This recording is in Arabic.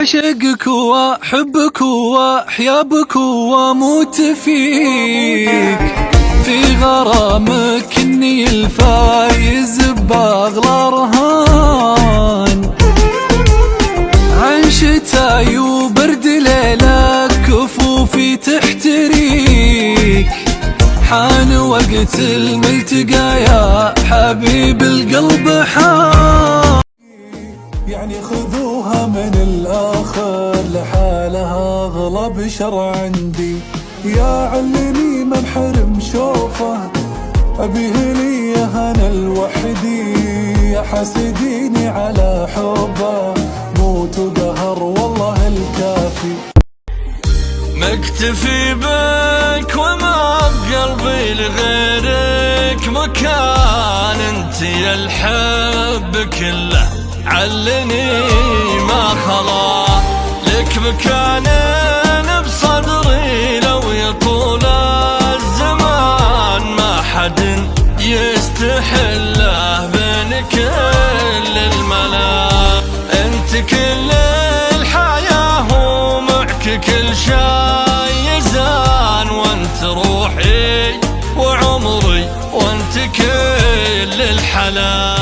أعشقك وأحبك وأحيا بك وأموت فيك، في غرامك إني الفايز بأغلى رهان، عن شتاي وبرد ليلك كفوفي تحتريك، حان وقت الملتقى يا حبيب القلب حان. يعني خذوها من الآخر لحالها أغلى بشر عندي، يا علني ما انحرم شوفه أبيه لي أنا الوحدي، يا حاسديني على حبه موت وقهر والله الكافي. مكتفي بك وما بقلبي لغيرك مكان، انت يا الحب كله علني ما خلا لك مكان بصدري، لو يطول الزمان ما حد يستحله بين كل الملا، انت كل الحياة ومعك كل شي يزان، وانت روحي وعمري وانت كل الحلا.